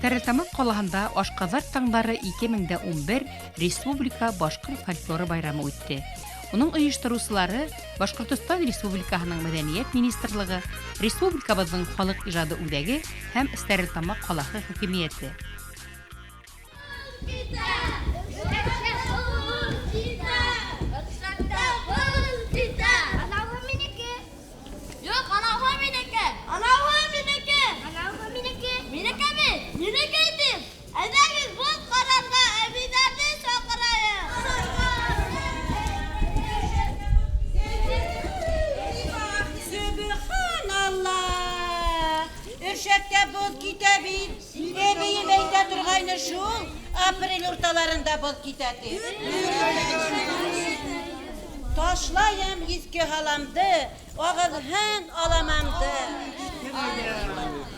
Стәрлетамак ҡалаһында Ашҡаҙар таңдары 2011 Республика башҡорт фольклоры байрамы үтте. Уның ойоштороусылары Башҡортостан Республикаһының Мәҙәниәт министрлығы, республикабыҙҙың халыҡ ижады үҙәге һәм Стәрлетамак ҡалаһы хакимиәте. Шәккә был китә бит. Әбейем әйтә торгайны шул. Апрель урталарында был китәти. Ташлаям иске халамды, агылһын аламамды.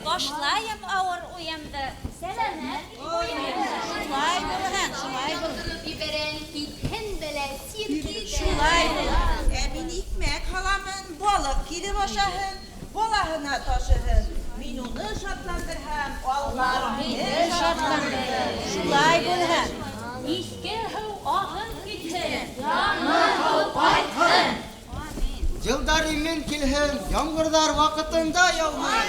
Ташлаям авыр уямды. Сәләмәт уямды. Шулай булһын, шулай бул. Бибәрән китһен белә сирки. Шулай бул. Мин икмәк халамын, балык килеп ашаһын, балаһына ташыһын. Мин уны шатландырһам, Аллаһ мине шатландырыр. Шулай булһын. Иске һыу ағын китһен. Яңы һыу ҡайтһын. Йылдар имен килһен, яңғырҙар ваҡытында яуһын.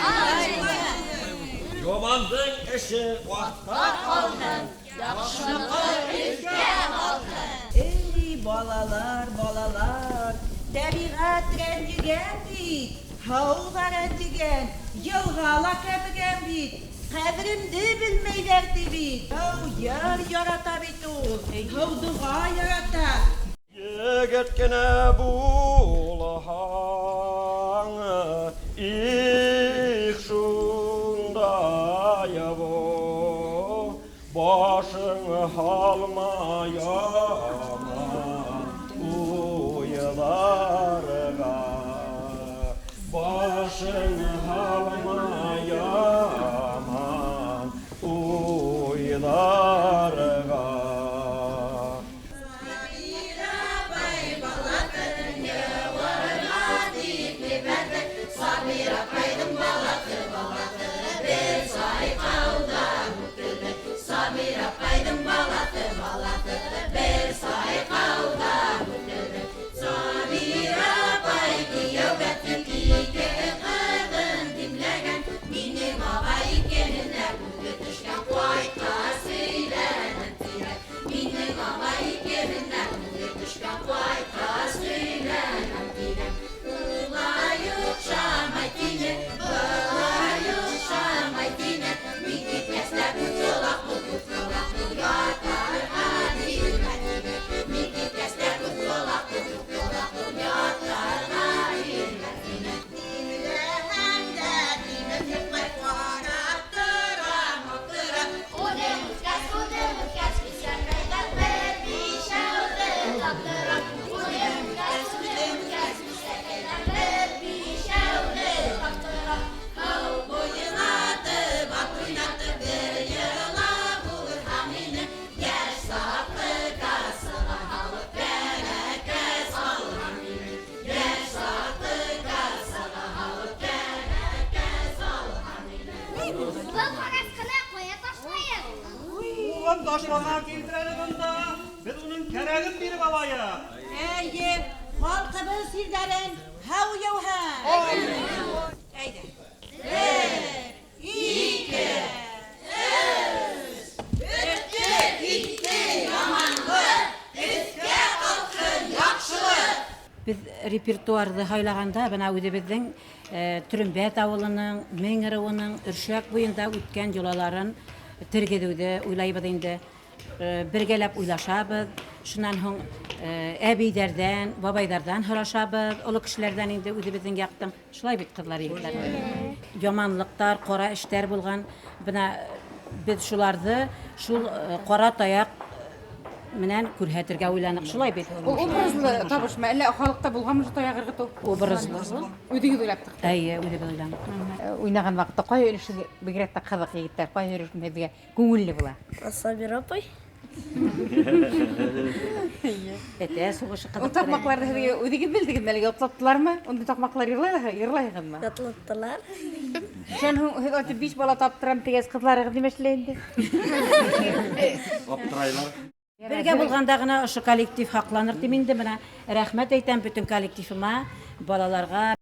Ямандың эше ваҡытта Ҡалһын. Яҡшылыҡы өҫкә ҡалһын. Эй, балалар, балалар, тәбиғәт рәнйегән бит, һыуға рәнйегән, йылға ла кәбегән бит, ҡәҙеремде белмәйҙәр ти бит. Һыу йыр ярата бит ул, һыу дуға ярата. Егет кенә булһаң, их шундай бул, башың һалма яман уйларға, башың һалма яман уйларға. Ulan taşlama kildirelim bunda. Biz onun keragin bir babaya. Әйе, халҡыбыҙ сирҙәрен һау яуһын. Әйҙә. 1, 2, 3. Бөттө, китте яманлыҡ, өҫкә ҡалҡһын яҡшылыҡ. Biz репертуарҙы һайлағанда, бына үҙебеҙҙең Төрөмбәт ауылының, Меңереуының Өршәк буйында үткән йолаларын тергеҙеүҙе уйлайбыҙ инде. Бергәләп уйлашабыҙ. Шунан һуң әбейҙәрҙән, бабайҙарҙан һорашабыҙ, оло кешеләрҙән инде үҙебеҙҙең яҡтың. Шулай бит ҡыҙлар, егеттәр. Яманлыҡтар, ҡара эштәр булған. Бына беҙ шуларҙы шул ҡара таяҡ менән күрһәтергә уйланыҡ. Шулай бит. Образлы табышмы? Әллә халыҡта булғанмы шулай ырғытыу? Образлы. Үҙегеҙ уйлаптыҡ. Әйе, үҙебеҙ уйланыҡ. Уйнаған ваҡытта ҡайһы өлөшө бигерәк тә ҡыҙыҡ егеттәр, ҡайһы өлөшө беҙгә күңелле була? Сабира апай. Әтә суғышы Ул ҡыҙыҡ. таҡмаҡларҙы һеҙгә үҙегеҙ белдегеҙме әлегә? Отлаттылармы? Ундай таҡмаҡлар йырлайһығыҙмы? Ятлаттылар. Sen һуң һеҙ 5 бала таптырам тигәс кызларыгыз нимәшләй инде? Аптырайлар. Бергә булганда гына ошо коллектив хакланыр дим инде. Менә рәхмәт әйтәм бүтән коллективыма, балаларга.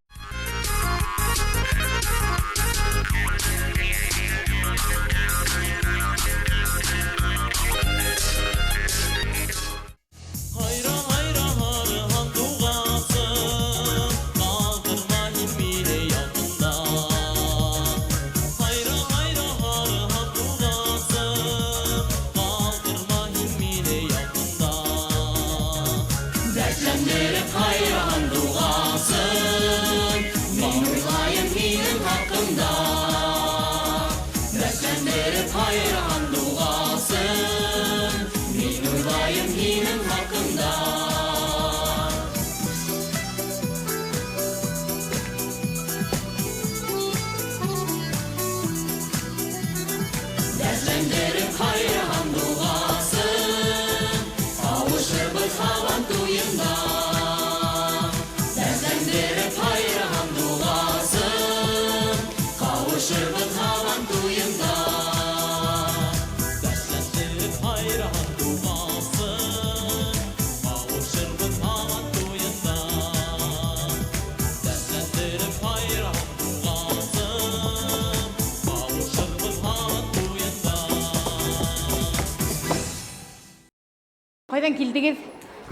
Кайдан килдегез?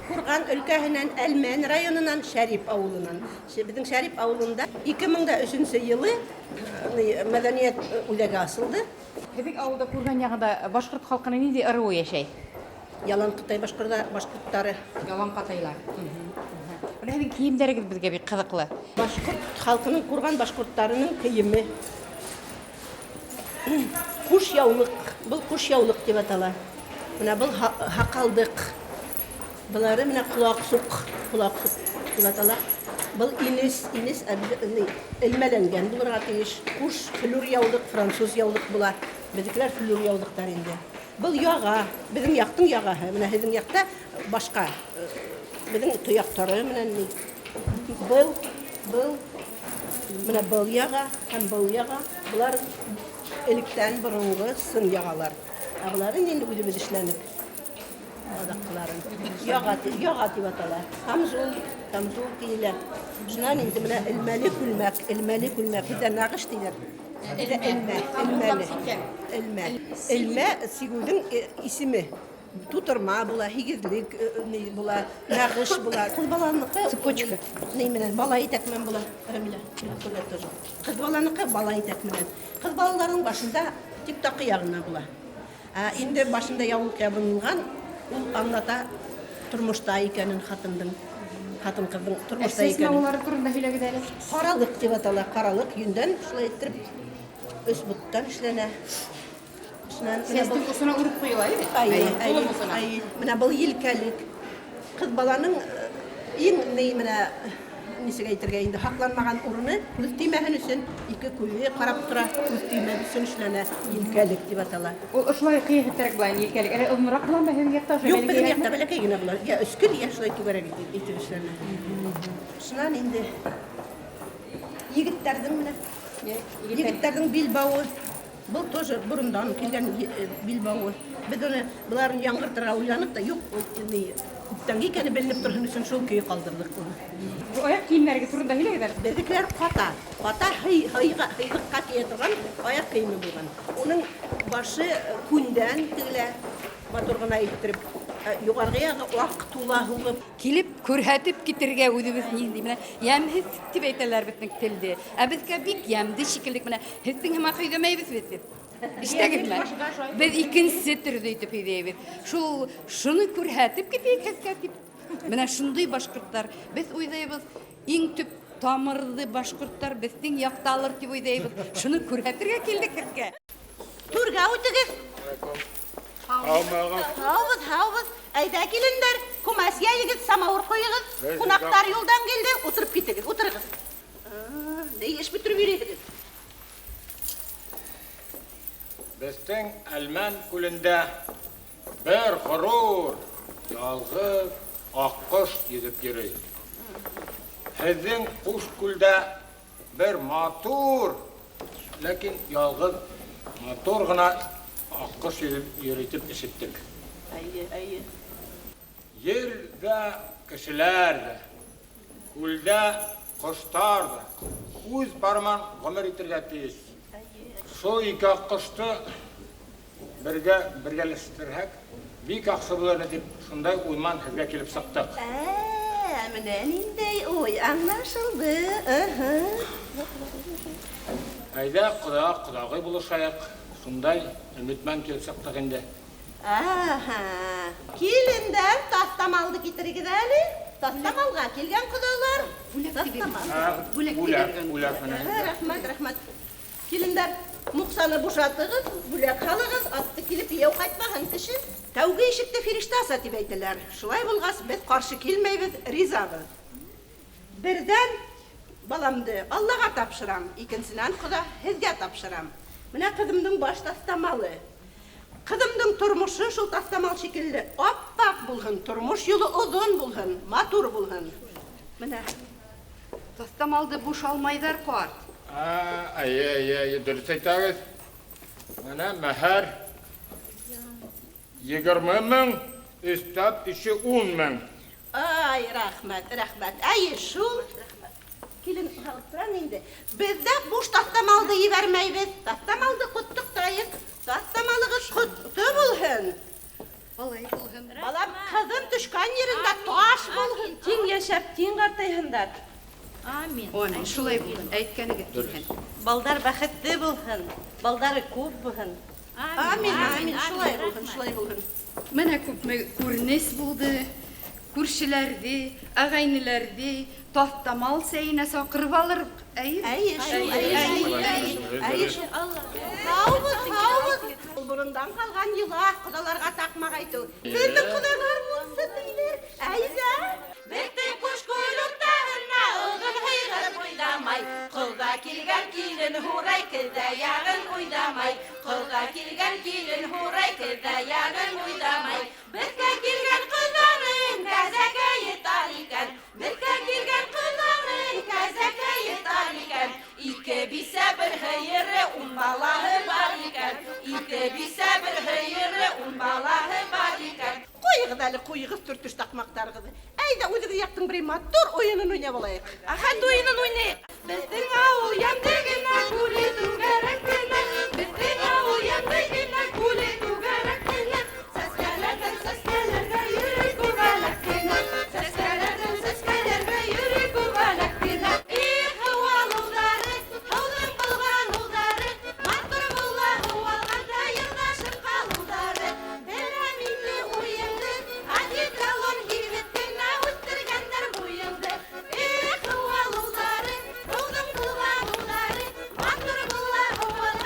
Курган өлкәһенән Әлмән районынан Шәрип авылынан. Безнең Шәрип авылында 2003 елы мәдәният үзәге асылды. Һеҙҙең ауылда күргән яғында башҡорт халҡының ниндәй ырыуы йәшәй? Ялан Кытай башҡорттары. Ялан ҡатайлар. Менә һеҙҙең кейемдәрегеҙ беҙгә бик ҡыҙыҡлы. Башҡорт халҡының курган башҡорттарының кейеме. Ҡуш яулыҡ. Был ҡуш яулыҡ дип атала. Менә был һаҡалдыҡ. Булары менә ҡолаҡсуҡ дип атала. Был инес элмәләнгән булырға тейеш. Ҡуш флюр яулыҡ, француз яулыҡ була. Беҙҙекеләр флюр яулыҡтар инде. Был яға, беҙҙең яҡтың яғаһы. Менә һеҙҙең яҡта башҡа. Беҙҙең тояҡтары менән ни. Был менә был яға һәм был яға. Булар электән боронғо сын яғалар. Буларын инде үҙебеҙ эшләнек. Адаҡҡыларын. Яға тип атала. Камзул кейелә. Шунан инде менә элмәле күлмәк. Һеҙҙә нағыш тиҙәр. Элмә сигүҙең исеме. Тутырма була, һигеҙлек була, нағыш була. Ҡыҙ баланыҡы цепочка. Ни менән бала итәк менән була. Ҡыҙ баланыҡы бала итәк менән. Ҡыҙ балаларының башында тик таҡыя ғына була. Инде башында яулыҡ ябынылған, ул аңлата тормошта икәнен хатын-ҡыҙҙың тормошта икәнен. Сез улары турында һөйләгеҙ әле. Ҡаралыҡ дип атала. Ҡаралык йөндән шулай иттереп 3 буттан эшләнә. Сәстең осона үреп ҡуйыла ине. Менә был елкәлек. Ҡыҙ баланың иң менә нисек әйтергә инде һаҡланмаған урыны күҙ теймәһен өсөн 2 күҙе ҡарап тора, күҙ теймәһен өсөн эшләнә. Елкәлек дип атала. Ул ошолай ҡыйыһыттарак була елкәлек. Әле оҙонораҡ буламы һеҙҙең яҡта? Юҡ, беҙҙең яҡта бәләкәй генә була. 3 көн шулай түгәрәк итеп эшләнә. Шунан инде егеттәрҙең билбауы. Был тоже борондан килгән билбауы. Беҙ уны быларын яңғыртырға уйланыҡ та, юҡ, күптән икәне беленеп торһон өсөн шул көйө ҡалдырҙык уны. Аяҡ кейемдәрегеҙ турында һөйләгеҙ. Беҙҙекеләр ҡата һыйыҡҡа кейә торған аяҡ кейеме булған. Уның башы күндән тегелә, матур ғына иттереп, юғарғы яғы аҡ тула һуғып. Килеп күрһәтеп китергә үҙебез нинди менә йәмһеҙ дип әйтәләр беҙҙең телде. Ә беҙгә бик йәмде шикеллек менә һеҙҙең һымаҡ һөйҙәмәйбеҙ бит. Ишетәгеҙме? Беҙ икенсе төрҙө итеп һөйҙәйбеҙ. Шуны күрһәтеп китәйек һеҙгә дип. Менә шундай башҡорттар. Беҙ уйҙайбыҙ иң төп тамырҙы башҡорттар беҙҙең яҡталыр тип уйҙайбыҙ. Шуны күрһәтергә килдек һеҙгә. Түргә үтегеҙ. Һаубыҙ. Әйҙә килендәр, күмәс йәйегеҙ, самауыр ҡуйығыҙ. Ҡунаҡтар юлдан килде, ултырып китегеҙ, ултырығыҙ. Эш бөтөрөп йөрөйһөгөҙ. Бездең Әлмән күлендә бер ғорур, ялғыз аҡҡош йөҙөп йөрөй. Һеҙҙең Ҡуш күлдә бер матур, ләкин ялгыз матур гына аккош йөритеп ишеттек. Ердә кешеләр дә, күлдә коштар да үз барман гомер итәргә тиеш. Шул ике аккошты бергәләштерһәк, бик яхшы булыр дип шундай уйман һезгә килеп сыктык. Менә ниндәй уй, аңлашылды. Әйдә, кудагый булышайык. Шундай өметмән килеп сыктык инде. Килендән тастамалды китерегез әле. Тастамалга килгән кудалар. Бүләк менә. Рәхмәт. Килендәр, муксаны бушатыгыз, бүләк халыгыз, атты килеп яу кайтмаган кеше. Тәүге ишекте фирешта аса дип әйтәләр. Шулай булгас, без каршы килмәйбез, ризабыз. Бердән баламды Аллага тапшырам, икенчедән Хода һезгә тапшырам. Менә кызымның баш тастамалы. Кызымның тормышы шул тастамал шикелле аппак булһын, тормыш юлы озын булһын, матур булһын. Менә тастамалды бушалмайдар карт. Дөрес әйтәгез. Менә мәһәр 20 мең, өстәп 10 мең. Ай, рәхмәт. Әйе, шул. Килен халыктан инде. Бездә буш тастамалды ебәрмәйбез. Тастамалды коттыктайык. Тастамалыгыз котты булһын. Алай булһын. Балам, кызым төшкән yerендә таш булһын. Тиң яшәп, тиң картайһындар. Амин. Аны шулай булһын. Әйткәнегез булһын. Балдар бәхетле булһын. Балдары күп булһын. Амин. Шулай булһын. Менә күпме күренеш булды. Күршеләрде, агайныларды тастамал сәйенә сакырып алырбыз. Әйе. Хауыз. Бурындан калган йыла, кудаларга такмак әйтү. Безнең кудалар булсын диләр. Әйдә. Бәктәй куш куйлыктарына ылгын хыйгыр уйламай. Кылга килгән килен хурай кызда ягын уйламай. Кылга килгән килен хурай кызда ягын уйламай. Безгә килгән кызларын кәзәкә йотар икән. Безгә килгән кызларын кәзәкә йотар икән. Ике бисә бер хыйыры, 10 балаһы бар икән. Ике бисә бер хыйыры, 10 балаһы бар икән. Куйыгыз әле, куйыгыз төртүш такмактарыгызны. Әйдә, үзегез яктың бер матур уенын уйнап алайык. Ахат уенын уйнайык. Безнең авыл яндыгына күле түгәрәк кенә. Безнең авыл яндыгына күле түгәрәк кенә. Сәскәләргә йөри күбәләк кенә. Сәскәләргә йөри күбәләк кенә. Авылдары, һаулым кылган улдары, матур була һавалганда йырдашып калулдары. Бәрәминле уенды, адикалон егеткенә үттергәннәр буенды. Авылдары, һаулым кылган улдары, матур була һавалганда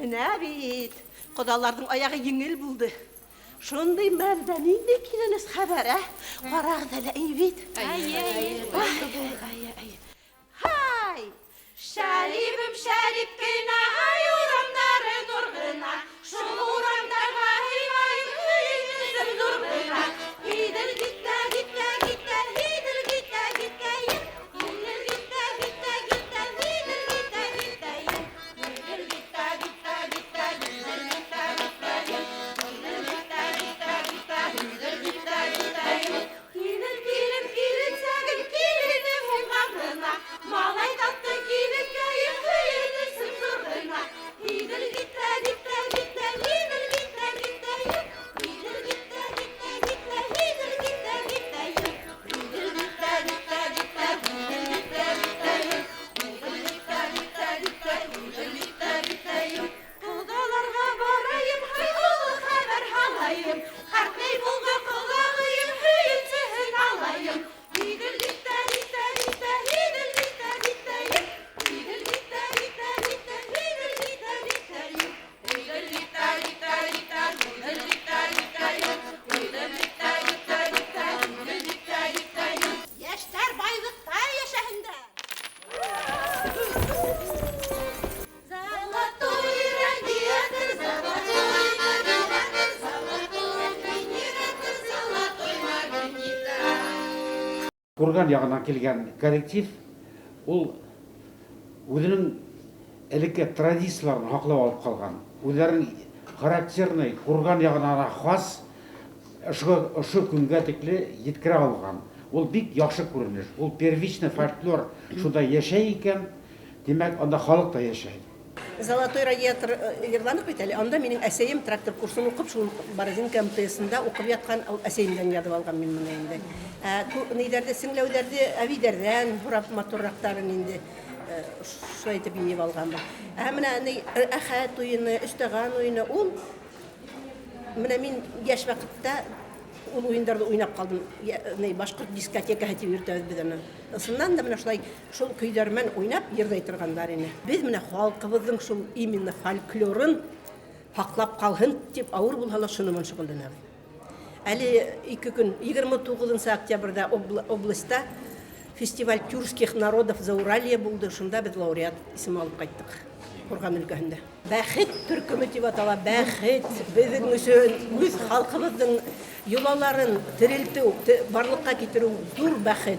Менә бит, кодалардың аягы еңел булды. Шундый мәлдә нинди киләнес хәбәр, Карагыз әле бит. Һай! Шәрибем шәрип кенә, урамнары нур гына. Шул урамнарга һыйлайым һөйнесем нур гына. Идел гитә, гитә, гитә, идел гитә, гитә. Идел гитә, гитә, гитә, идел гитә, гитә. Идел гитә, гитә, гитә, идел гитә, гитә. Идел гитә, гитә, гитә, идел гитә, гитә. Килен, килен, килен, сәгел киленем уңгагына. Малай татты киленгәйем һөйнесем нур гына. Идел гитә, гитә, гитә, идел гитә, гитә. Идел гитә, гитә, гитә, идел гитә, гитә. Идел гитә, гитә, гитә, идел гитә, гитә. Идел гитә, гитә, гитә, идел гитә, гитә. Кодаларга барайым, һайгылы хәбәр һалайым. Хәртней булга колагыйым, һөйенсеһен алайым. Идел гитә, гитә, гитә, идел гитә, гитә. Идел гитә, гитә, гитә, идел гитә, гитә. Идел гитә, гитә, гитә, идел гитә, гитә. Идел гитә, гитә, гитә, идел гитә, гитә. Яшьтәр байлыкта яшәһендәр. Золотой радиатор, золотой радиатор, золотой генератор, золотой магнитор. Курган ягынан келген коллектив ул үзенең элекке традицияларын хаклап алып калган. Үзләренең характерный Курган ягына хас ошо көнгә тикле yetkерә алган. Ул бик яхшы күренеш. Ул первичный фольклор шунда яшәй икән, димәк анда халык та яшәй. Золотой радиатор ерланып бит әле. Анда минең әсәем трактор курсын укып, шул Бородинка МТСында укып яткан, ул әсәемдән ядып алган мин моны инде. Нидәрдә сеңләүләрдә, әвидәрдән һурап моторрактарын инде шулай итеп йыйып алганбыз. Менә әхәт уены, өстәгән уены, ул менә мин яшь вакытта ул уеннарда уйнап калдым. Башкорт дискотекаһы дип йөртәбез без аны. Ысыннан да менә шулай шул көйләрмен уйнап йырдай торганнар ине. Без менә халкыбызның шул именно фольклорын хаклап калһын дип авыр булһа ла шуны шөгыльләнәбез. Әле 2 көн 29 октябрьдә областьта фестиваль тюркских народов Зауралье булды. Шунда без лауреат исем алып кайттык. Курган өлкәһендә. Бәхет төркеме дип атала. Бәхет безнең өчен үз халкыбызның юлаларын терелтү, барлыкка китерү зур бәхет.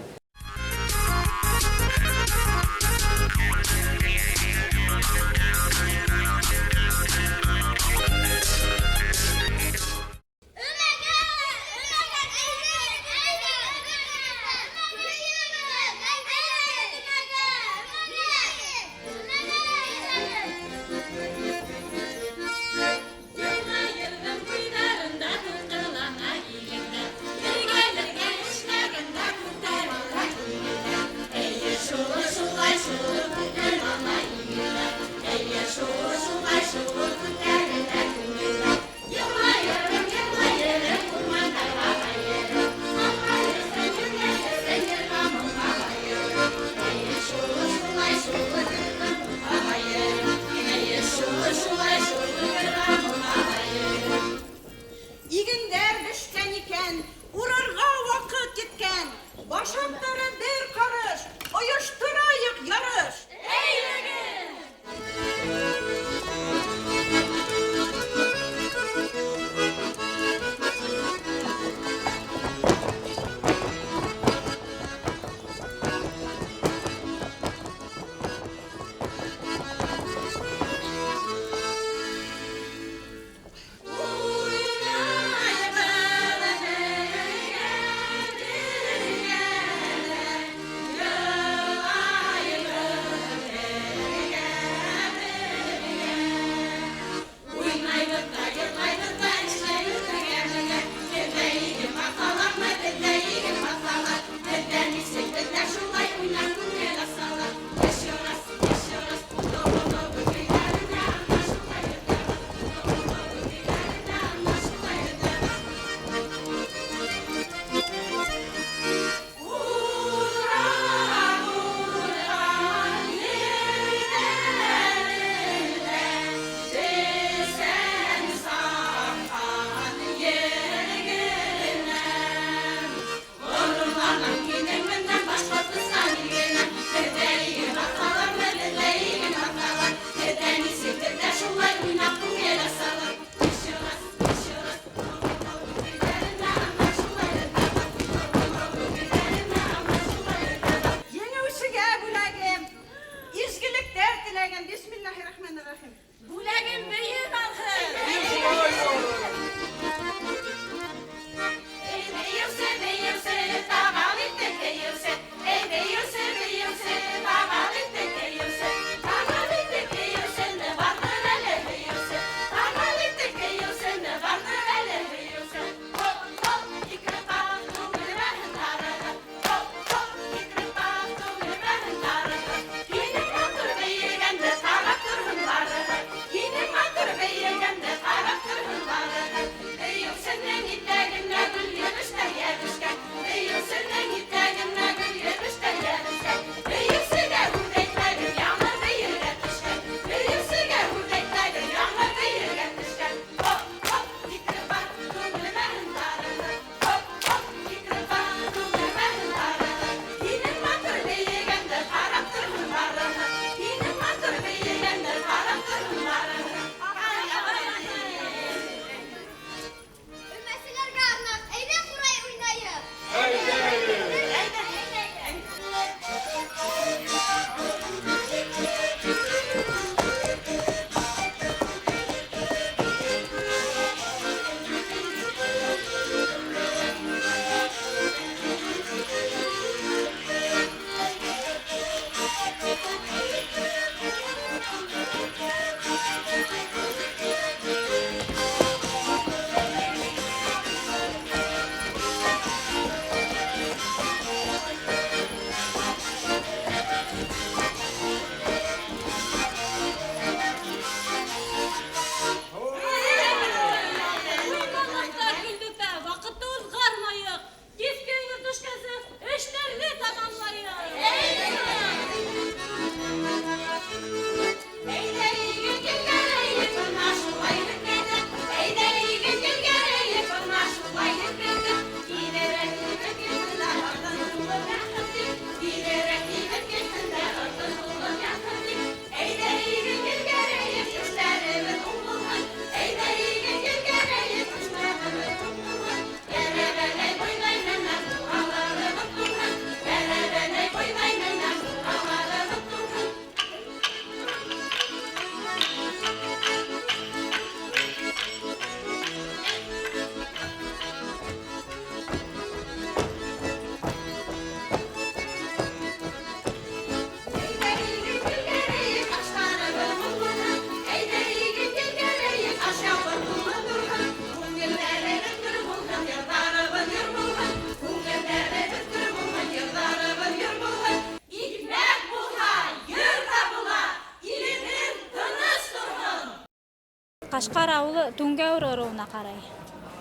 Башкар авылы Түнгәүр ыруына карай.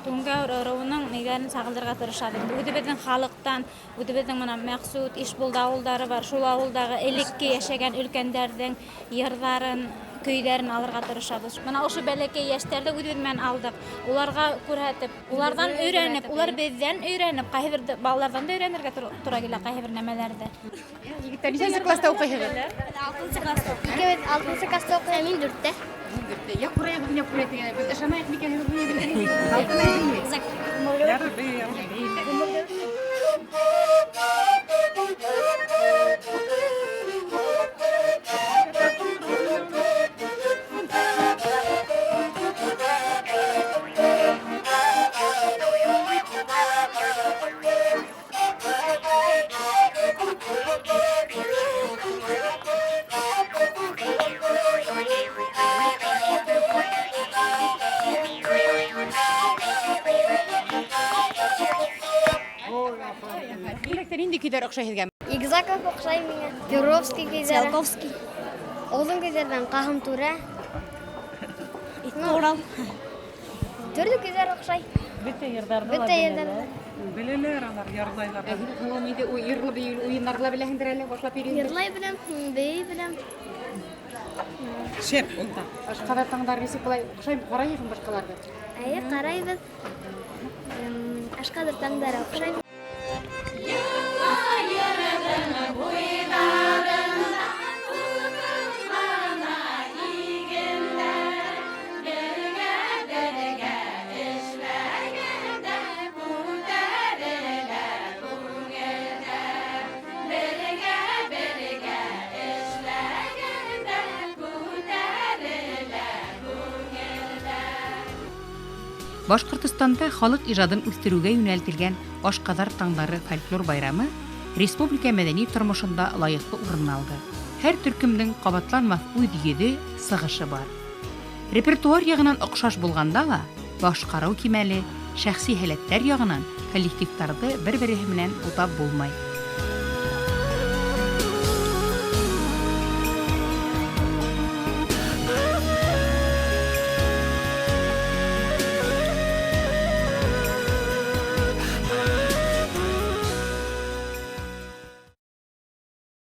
Түнгәүр ыруының нигәрен сагылдырга тырышабыз. Үдебездин халыктан, үдебездин мына Максут, Ишбулда авылдары бар. Шул авылдагы элекке яшәгән өлкәндәрдин йырларын, көйләрен алырга тырышабыз. Мына ошо бәләкәй яшьтәрдә үдебездән алдык. Уларга күрһәтеп, улардан өйрәнеп, улар бездән өйрәнеп, кайбер балалардан да өйрәнергә туры килә кайбер нәмәләрдә. Егеттер, ничәнче класста укыйсыз? 6 класста. Икебез 6 класста укыйм, мин 4тә. Я күрәйек, менә күрәйек. Без ышанайык микән ул? Инде көйләр охшайсызга. Игзаков охшай миңа. Перовский көйләре. Циолковский. Озын көйләрдән Кахым Тура. Итмурал. Төрле көйләр охшай. Бөтә йырдарлар. Белелер алар, ярлайлар. Ул инде йырлы бию уеннарла беләһеңдер әле башлап йөрим. Йырлай беләм, бей беләм. Шеп унда. Башкалар таңдар риск булай охшай карайсың башкаларга. Әйе, карайбыз. Ашкадыр таңдары охшай. Башкортостанда халык ижадын үстерүгә юнәлтелгән Ашкадар таңдары фольклор байрамы республика мәдәни тормышында лаеклы урын алды. Һәр төркемнең кабатланмас үз йөзе, сыгышы бар. Репертуар ягынан охшаш булганда ла, башкару кимәле, шәхси һәләтләр ягынан коллективтарны бер-бере белән утап булмай.